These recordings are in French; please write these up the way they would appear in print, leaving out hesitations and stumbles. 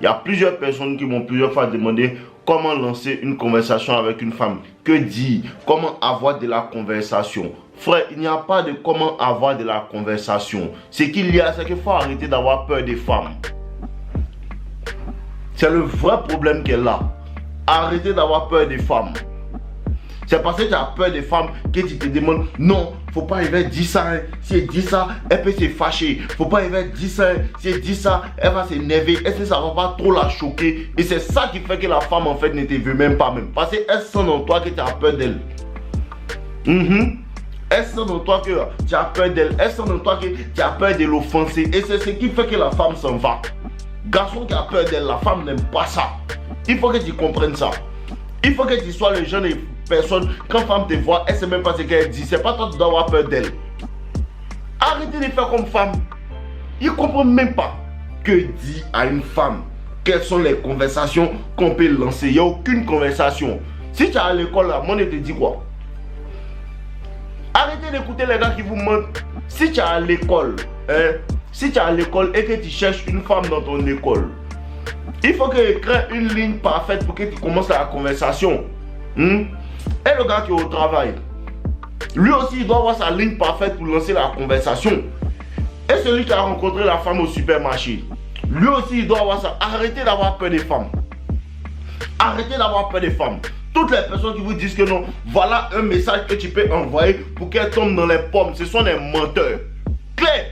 Il y a plusieurs personnes qui m'ont plusieurs fois demandé comment lancer une conversation avec une femme. Que dire? Comment avoir de la conversation? Frère, il n'y a pas de comment avoir de la conversation. Ce qu'il y a, c'est qu'il faut arrêter d'avoir peur des femmes. C'est le vrai problème qu'elle a. Arrêtez d'avoir peur des femmes. C'est parce que tu as peur des femmes que tu te demandes, non, faut pas dire ça, hein. Si elle dit ça, elle peut se fâcher. Faut pas dire ça, hein. Si elle dit ça, elle va s'énerver. Est-ce que ça va pas trop la choquer? Et c'est ça qui fait que la femme en fait ne te veut même pas même. Parce qu'elle sent dans toi que tu as peur d'elle. Elle sent dans toi que tu as peur d'elle. Elle sent dans toi que tu as peur de l'offenser. Et c'est ce qui fait que la femme s'en va. Garçon qui a peur d'elle, la femme n'aime pas ça. Il faut que tu comprennes ça. Il faut que tu sois le genre de personne, quand femme te voit, elle ne sait même pas ce qu'elle dit. C'est pas toi qui dois avoir peur d'elle. Arrêtez de faire comme femme. Ils ne comprennent même pas. Que dit à une femme? Quelles sont les conversations qu'on peut lancer? Il n'y a aucune conversation. Si tu es à l'école, là, moi, je te dis quoi? Arrêtez d'écouter les gars qui vous mentent. Si tu es à l'école, si tu es à l'école et que tu cherches une femme dans ton école, il faut que tu crées une ligne parfaite pour que tu commences la conversation. Et le gars qui est au travail, lui aussi il doit avoir sa ligne parfaite pour lancer la conversation. Et celui qui a rencontré la femme au supermarché, lui aussi il doit avoir ça. Arrêtez d'avoir peur des femmes. Arrêtez d'avoir peur des femmes. Toutes les personnes qui vous disent que non, voilà un message que tu peux envoyer pour qu'elle tombe dans les pommes, ce sont des menteurs. Claire.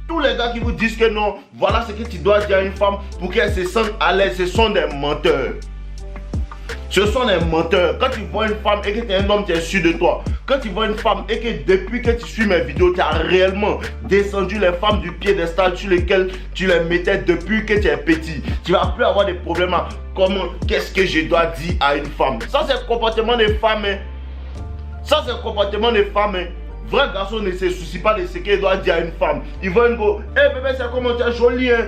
Tous les gars qui vous disent que non, voilà ce que tu dois dire à une femme pour qu'elle se sente à l'aise, ce sont des menteurs. Ce sont des menteurs. Quand tu vois une femme et que tu es un homme, tu es sûr de toi. Quand tu vois une femme et que depuis que tu suis mes vidéos, tu as réellement descendu les femmes du piédestal sur lesquelles tu les mettais depuis que tu es petit. Tu ne vas plus avoir des problèmes à comment, qu'est-ce que je dois dire à une femme. Ça, c'est le comportement des femmes. Hein. Ça, c'est le comportement des femmes. Hein. Vrai garçon ne se soucie pas de ce qu'il doit dire à une femme. Il va une go, hey bébé, c'est comment tu es joli, hein?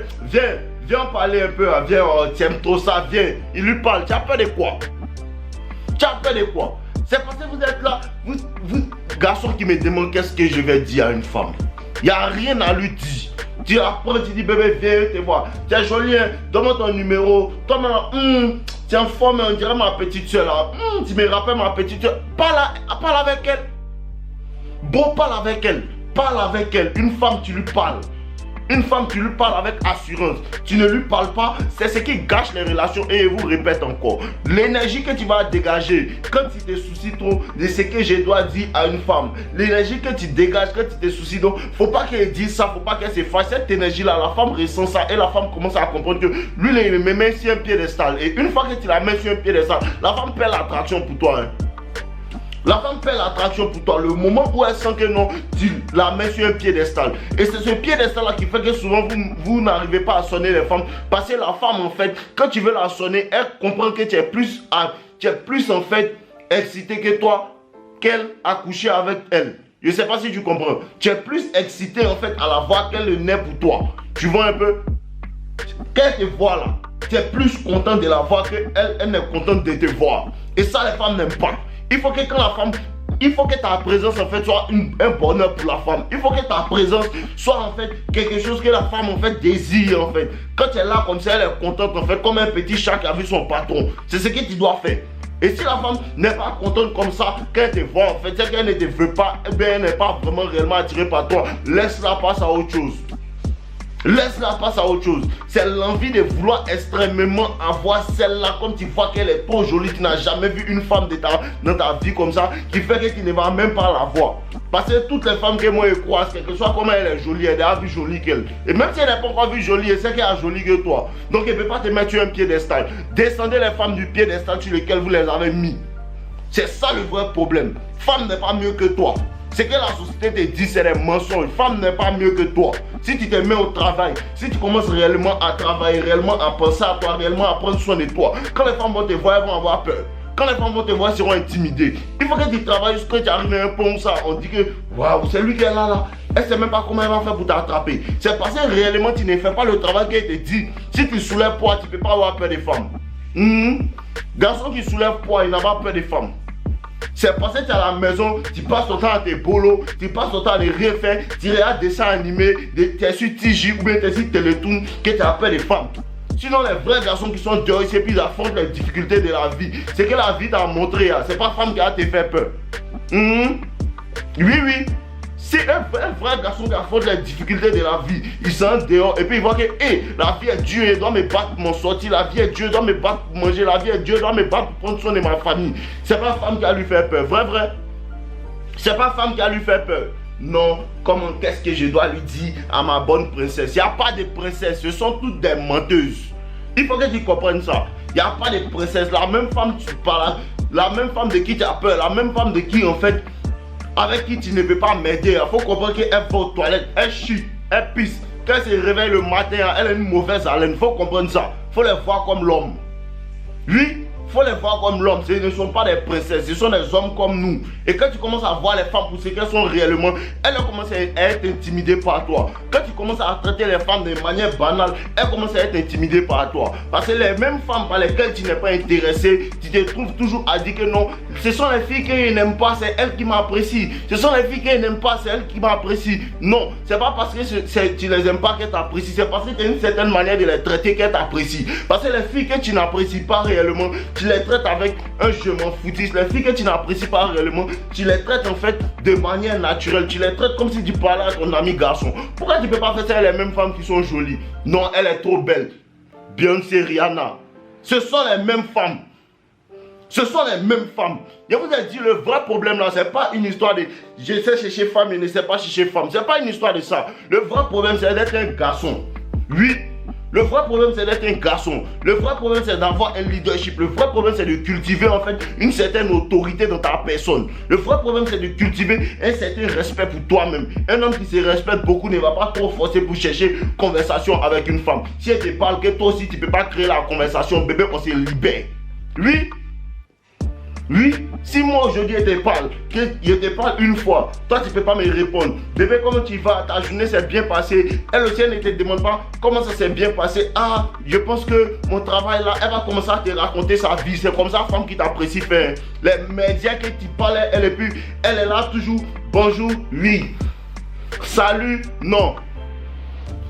Viens parler un peu, hein? Viens, tu aimes trop ça, viens. Il lui parle, tu as peur de quoi? Tu as peur de quoi? C'est parce que vous êtes là, vous garçons qui me demandent qu'est-ce que je vais dire à une femme. Il n'y a rien à lui dire. Tu apprends, tu dis bébé, viens te voir. Tu es joli, hein? Donne-moi ton numéro. Toi maintenant, tu es en forme, on dirait ma petite soeur là. Tu me rappelles ma petite soeur. Parle avec elle. Bon, parle avec elle. Parle avec elle. Une femme, tu lui parles. Une femme, tu lui parles avec assurance. Tu ne lui parles pas, c'est ce qui gâche les relations. Et je vous répète encore, l'énergie que tu vas dégager quand tu te soucies trop de ce que je dois dire à une femme, l'énergie que tu dégages quand tu te soucies donc, faut pas qu'elle dise ça, faut pas qu'elle se fasse. Cette énergie-là, la femme ressent ça et la femme commence à comprendre que lui, il me met sur un piédestal. Et une fois que tu la mets sur un piédestal, la femme perd l'attraction pour toi. Hein. La femme perd l'attraction pour toi. Le moment où elle sent que non, tu la mets sur un piédestal. Et c'est ce piédestal-là qui fait que souvent vous n'arrivez pas à sonner les femmes. Parce que la femme, en fait, quand tu veux la sonner, elle comprend que tu es plus en fait excité que toi, qu'elle a couché avec elle. Je ne sais pas si tu comprends. Tu es plus excité en fait à la voir qu'elle le naît pour toi. Tu vois un peu? Qu'elle te voit là, tu es plus content de la voir qu'elle est contente de te voir. Et ça, les femmes n'aiment pas. Il faut que quand la femme, il faut que ta présence en fait soit un bonheur pour la femme. Il faut que ta présence soit en fait quelque chose que la femme en fait désire en fait. Quand elle est là comme ça, elle est contente en fait, comme un petit chat qui a vu son patron. C'est ce que tu dois faire. Et si la femme n'est pas contente comme ça, quand elle te voit en fait, c'est qu'elle ne te veut pas, eh bien elle n'est pas vraiment réellement attirée par toi. Laisse-la passer à autre chose. Laisse-la passer à autre chose. C'est l'envie de vouloir extrêmement avoir celle-là. Comme tu vois qu'elle est trop jolie, tu n'as jamais vu une femme dans ta vie comme ça, qui fait que tu ne vas même pas la voir. Parce que toutes les femmes que moi je croise, quelle que soit comment elle est jolie, elle est déjà vu jolie qu'elle. Et même si elle n'est pas encore vue jolie, elle sait qu'elle est jolie que toi. Donc elle ne peut pas te mettre sur un piédestal. Descendez les femmes du piédestal sur lequel vous les avez mis. C'est ça le vrai problème. Femme n'est pas mieux que toi. Ce que la société te dit, c'est des mensonges. Femme n'est pas mieux que toi. Si tu te mets au travail, si tu commences réellement à travailler, réellement à penser à toi, réellement à prendre soin de toi, quand les femmes vont te voir, elles vont avoir peur. Quand les femmes vont te voir, elles seront intimidées. Il faut que tu travailles jusqu'à ce que tu arrives à un point où ça, on dit que waouh, c'est lui qui est là. Elle ne sait même pas comment elle va faire pour t'attraper. C'est parce que réellement tu ne fais pas le travail qu'elle te dit. Si tu soulèves poids, tu ne peux pas avoir peur des femmes. Garçon qui soulève poids, il n'a pas peur des femmes. C'est parce que tu es à la maison, tu passes ton temps à tes bolos, tu passes ton temps à ne rien faire, tu regardes des dessins animés, tu es sur TJ ou bien tu es sur Télétoon, que tu as peur des femmes. Sinon, les vrais garçons qui sont dehors, et puis ils affrontent les difficultés de la vie. C'est que la vie t'a montré, hein. C'est pas femme qui a te fait peur. Oui, oui. C'est un vrai garçon qui affronte les difficultés de la vie. Il s'en dehors et puis il voit que la vie est dure, il doit me battre pour m'en sortir. La vie est dure, il doit me battre pour manger. La vie est dure, il doit me battre pour prendre soin de ma famille. C'est pas femme qui a lui fait peur. Vrai. C'est pas femme qui a lui fait peur. Non, comment qu'est-ce que je dois lui dire à ma bonne princesse? Il n'y a pas de princesse, ce sont toutes des menteuses. Il faut que tu comprennes ça. Il n'y a pas de princesse. La même femme tu parles, la même femme de qui tu as peur, la même femme de qui en fait, avec qui tu ne peux pas m'aider. Il faut comprendre qu'elle va aux toilettes, elle chie, elle pisse. Quand elle se réveille le matin, elle a une mauvaise haleine. Il faut comprendre ça. Il faut les voir comme l'homme. Oui. Il faut les voir comme l'homme, ce ne sont pas des princesses, ce sont des hommes comme nous. Et quand tu commences à voir les femmes pour ce qu'elles sont réellement, elles commencent à être intimidées par toi. Quand tu commences à traiter les femmes de manière banale, elles commencent à être intimidées par toi. Parce que les mêmes femmes par lesquelles tu n'es pas intéressé, tu te trouves toujours à dire que non, ce sont les filles que je n'aime pas, c'est elles qui m'apprécient. Ce sont les filles que je n'aime pas, c'est elles qui m'apprécient. Non, c'est pas parce que tu les aimes pas qu'elles t'apprécient, c'est parce que tu as une certaine manière de les traiter qu'elles t'apprécient. Parce que les filles que tu n'apprécies pas réellement, tu les traites avec un je m'en foutiste. Les filles que tu n'apprécies pas réellement, tu les traites en fait de manière naturelle. Tu les traites comme si tu parlais à ton ami garçon. Pourquoi tu ne peux pas faire ça les mêmes femmes qui sont jolies? Non, elle est trop belle. Beyoncé, Rihanna. Ce sont les mêmes femmes. Ce sont les mêmes femmes. Je vous ai dit, le vrai problème là, c'est pas une histoire de je sais chercher femme et ne sais pas chercher femme. C'est pas une histoire de ça. Le vrai problème, c'est d'être un garçon. Oui. Le vrai problème, c'est d'être un garçon. Le vrai problème, c'est d'avoir un leadership. Le vrai problème, c'est de cultiver en fait une certaine autorité dans ta personne. Le vrai problème, c'est de cultiver un certain respect pour toi-même. Un homme qui se respecte beaucoup ne va pas trop forcer pour chercher conversation avec une femme. Si elle te parle que toi aussi, tu ne peux pas créer la conversation, bébé, on se libère. Oui. Oui, si moi aujourd'hui je te parle, que je te parle une fois, toi tu ne peux pas me répondre. Bébé, comment tu vas? Ta journée s'est bien passée. Elle aussi, elle ne te demande pas comment ça s'est bien passé. Ah, je pense que mon travail là, elle va commencer à te raconter sa vie. C'est comme ça, femme qui t'apprécie faire. Les médias que tu parles, elle est là toujours. Bonjour, oui. Salut, non.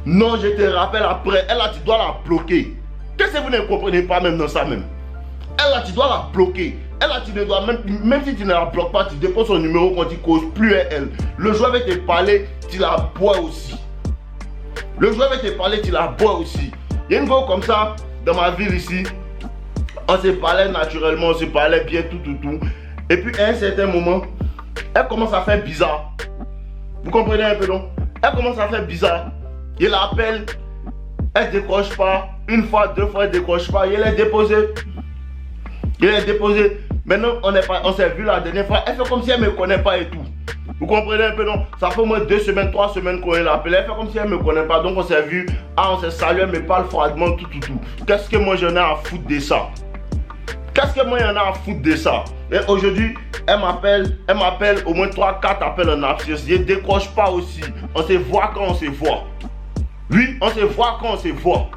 Non, je te rappelle après. Elle là, tu dois la bloquer. Qu'est-ce que vous ne comprenez pas même dans ça même? Elle là, tu dois la bloquer. Elle là, tu ne dois même si tu ne la bloques pas, tu déposes son numéro quand tu causes plus à elle. Le joueur va te parler, tu la bois aussi. Le joueur va te parler, tu la bois aussi. Il y a une go comme ça dans ma ville ici. On se parlait naturellement, on se parlait bien, tout. Et puis à un certain moment, elle commence à faire bizarre. Vous comprenez un peu, non? Elle commence à faire bizarre. Il l'appelle, elle décroche pas. Une fois, deux fois, elle décroche pas. Il est déposé. Maintenant, on s'est vu la dernière fois. Elle fait comme si elle ne me connaît pas et tout. Vous comprenez un peu, non? Ça fait au moins 2 semaines, 3 semaines qu'on l'appelle. Elle fait comme si elle ne me connaît pas. Donc on s'est vu. Ah, on s'est salué, elle me parle froidement, tout. Qu'est-ce que moi j'en ai à foutre de ça? Qu'est-ce que moi j'en ai à foutre de ça? Et aujourd'hui, elle m'appelle au moins 3-4 appels en absence. Je ne décroche pas aussi. On se voit quand on se voit. Oui, on se voit quand on se voit.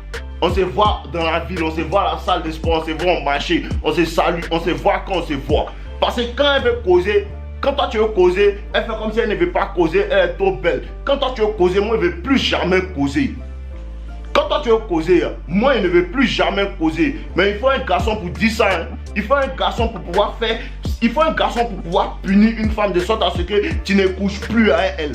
On se voit dans la ville, on se voit à la salle de sport, on se voit au marché, on se salue, on se voit quand on se voit. Parce que quand elle veut causer, quand toi tu veux causer, elle fait comme si elle ne veut pas causer, elle est trop belle. Quand toi tu veux causer, moi je ne veux plus jamais causer. Quand toi tu veux causer, moi je ne veux plus jamais causer. Mais il faut un garçon pour dire ça. Hein. Il faut un garçon pour pouvoir faire, il faut un garçon pour pouvoir punir une femme de sorte à ce que tu ne couches plus avec elle.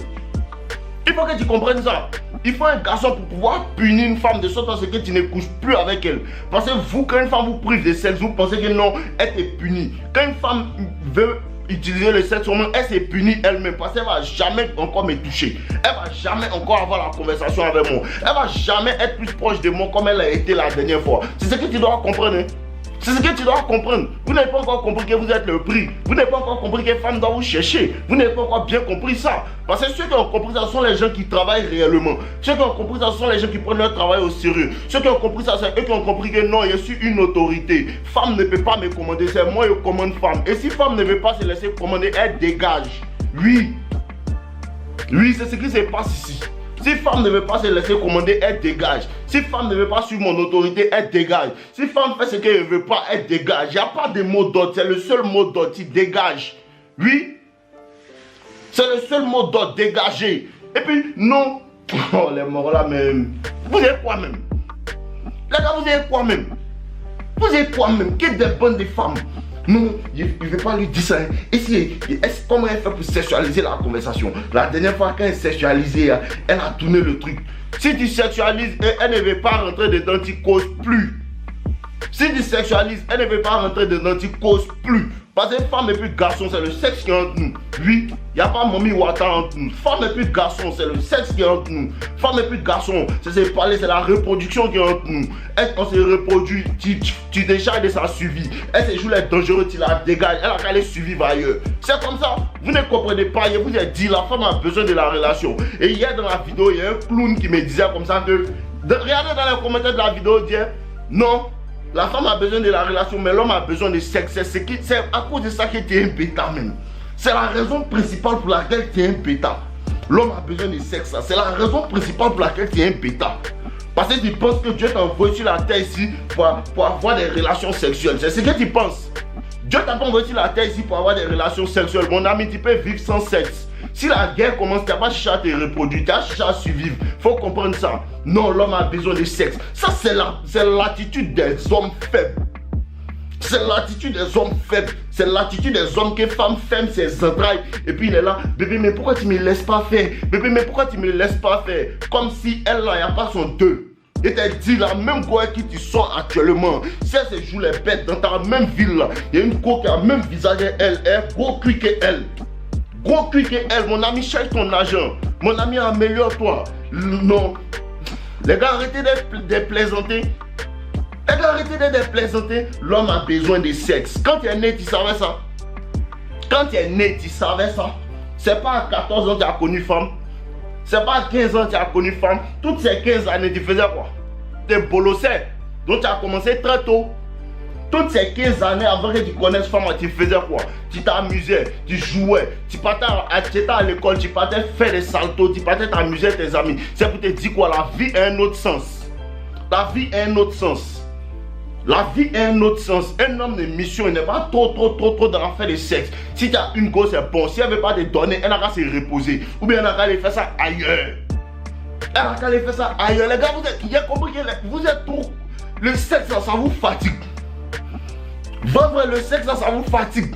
Il faut que tu comprennes ça. Il faut un garçon pour pouvoir punir une femme de sorte à ce que tu ne couches plus avec elle. Parce que vous, quand une femme vous prive de sexe, vous pensez que non, elle est punie. Quand une femme veut utiliser le sexe, elle s'est punie elle-même parce qu'elle ne va jamais encore me toucher. Elle ne va jamais encore avoir la conversation avec moi. Elle ne va jamais être plus proche de moi comme elle a été la dernière fois. C'est ce que tu dois comprendre. Hein? C'est ce que tu dois comprendre. Vous n'avez pas encore compris que vous êtes le prix. Vous n'avez pas encore compris que les femmes doivent vous chercher. Vous n'avez pas encore bien compris ça. Parce que ceux qui ont compris ça sont les gens qui travaillent réellement. Ceux qui ont compris ça sont les gens qui prennent leur travail au sérieux. Ceux qui ont compris ça, c'est eux qui ont compris que non, je suis une autorité. Femme ne peut pas me commander, c'est moi qui commande femme. Et si femme ne veut pas se laisser commander, elle dégage. Oui. Oui, c'est ce qui se passe ici. Si femme ne veut pas se laisser commander, elle dégage. Si femme ne veut pas suivre mon autorité, elle dégage. Si femme fait ce qu'elle ne veut pas, elle dégage. Il n'y a pas de mot d'ordre, c'est le seul mot d'ordre, il dégage. Oui. C'est le seul mot d'ordre, dégager. Et puis, non. Oh, les morts là, même. Vous savez quoi même? Les gars, vous avez quoi même? Vous avez quoi même? Qu'est-ce des bonnes des femmes? Non, il ne veut pas lui dire ça. Comment elle fait pour sexualiser la conversation? La dernière fois qu'elle sexualisait, elle a tourné le truc. Si tu sexualises, elle ne veut pas rentrer dedans, tu causes plus. Si tu sexualises, elle ne veut pas rentrer dedans, tu causes plus. Parce que femme et puis garçon, c'est le sexe qui est entre nous. Oui, il n'y a pas mommy wata entre nous. Femme et puis garçon, c'est le sexe qui est entre nous. Femme et puis garçon, c'est parler, c'est la reproduction qui est entre nous. Est-ce qu'on se reproduit, tu décharges de sa suivi. Elle se joue les dangereux, tu la dégages. Elle a qu'à aller suivre ailleurs. C'est comme ça. Vous ne comprenez pas. Je vous ai dit, la femme a besoin de la relation. Et hier dans la vidéo, il y a un clown qui me disait comme ça que, regardez dans les commentaires de la vidéo, dit non. La femme a besoin de la relation, mais l'homme a besoin de sexe. C'est à cause de ça que tu es un bêta même. C'est la raison principale pour laquelle tu es un bêta. L'homme a besoin de sexe. C'est la raison principale pour laquelle tu es un bêta. Parce que tu penses que Dieu t'a envoyé sur la terre ici pour avoir des relations sexuelles. C'est ce que tu penses. Dieu t'a pas envoyé sur la terre ici pour avoir des relations sexuelles. Mon ami, tu peux vivre sans sexe. Si la guerre commence, tu n'as pas cherché à te reproduire, tu as cherché à survivre. Il faut comprendre ça. Non, l'homme a besoin de sexe. Ça, c'est l'attitude des hommes faibles. C'est l'attitude des hommes faibles. C'est l'attitude des hommes que femme ferme ses entrailles. Et puis il est là, bébé, mais pourquoi tu ne me laisses pas faire? Bébé, mais pourquoi tu ne me laisses pas faire? Comme si elle, là, il n'y a pas son deux. Et t'as dit la même go qui tu sors actuellement. Si elle se joue les bêtes dans ta même ville là, il y a une go qui a le même visage qu'elle, gros cul qu'elle. Gros cul qu'elle, mon ami, cherche ton argent. Mon ami, améliore-toi. Non. Les gars, arrêtez de plaisanter. Les gars, arrêtez de plaisanter. L'homme a besoin de sexe. Quand tu es né, tu savais ça. Quand tu es né, tu savais ça. C'est pas à 14 ans que tu as connu femme. C'est pas à 15 ans que tu as connu femme. Toutes ces 15 années, tu faisais quoi? Tu bolossais. Donc tu as commencé très tôt. Toutes ces 15 années avant que tu connaisses femme, tu faisais quoi? Tu t'amusais, tu jouais, tu partais à l'école, tu partais faire des saltos, tu partais t'amuser avec tes amis. C'est pour te dire quoi? La vie a un autre sens. La vie a un autre sens. La vie a un autre sens. Un homme de mission, il n'est pas trop dans l'affaire de sexe. Si tu as une gosse, c'est bon. Si elle ne veut pas te donner, elle n'a qu'à se reposer. Ou bien elle n'a qu'à aller faire ça ailleurs. Elle n'a qu'à aller faire ça ailleurs. Les gars, vous avez compris que vous êtes trop... Le sexe, ça vous fatigue. Vendre le sexe, ça vous fatigue.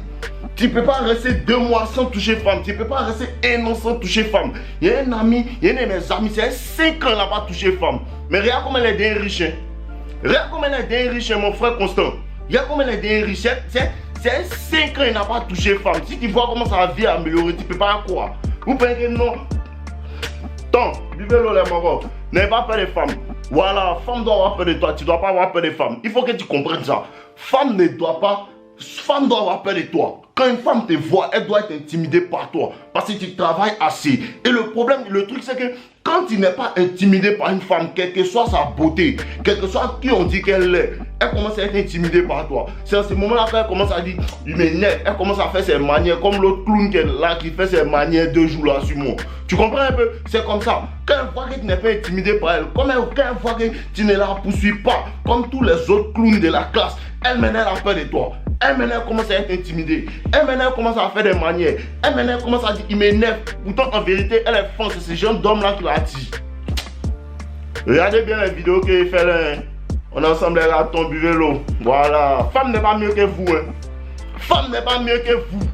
Tu ne peux pas rester 2 mois sans toucher femme. Tu ne peux pas rester 1 an sans toucher femme. Il y a un ami, il y a un de mes amis, c'est 5 ans, il n'a pas touché femme. Mais regarde comment elle est riche. Regarde comment elle est riche, mon frère Constant. Regarde comment elle est riche. C'est 5 ans, il n'a pas touché femme. Si tu vois comment sa vie a amélioré, tu ne peux pas croire. Vous pensez que non? Tant, vivez-le les morts. N'ayez pas peur des femmes. Voilà, femme doit avoir peur de toi. Tu ne dois pas avoir peur des femmes. Il faut que tu comprennes ça. Femme doit avoir peur de toi. Quand une femme te voit, elle doit être intimidée par toi. Parce que tu travailles assez. Et le problème, le truc, c'est que quand tu n'es pas intimidé par une femme, quelle que soit sa beauté, quel que soit qui on dit qu'elle est, elle commence à être intimidée par toi. C'est à ce moment-là qu'elle commence à dire, il m'énerve. Elle commence à faire ses manières, comme l'autre clown là qui fait ses manières 2 jours là sur moi. Tu comprends un peu? C'est comme ça. Quand elle voit que tu n'es pas intimidé par elle, quand elle voit que tu ne la poursuis pas, comme tous les autres clowns de la classe, elle maintenant a peur de toi. Elle maintenant commence à être intimidée. Elle maintenant commence à faire des manières. Elle maintenant commence à dire, il m'énerve. Pourtant en vérité, elle est femme. C'est ce genre d'homme là qui l'a dit. Regardez bien les vidéos qu'il fait là. Hein. On est ensemble les ratons, buvez l'eau. Voilà. Femme n'est pas mieux que vous. Hein. Femme n'est pas mieux que vous.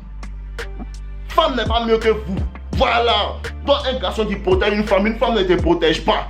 Femme n'est pas mieux que vous. Voilà. Toi, un garçon qui protège une femme ne te protège pas.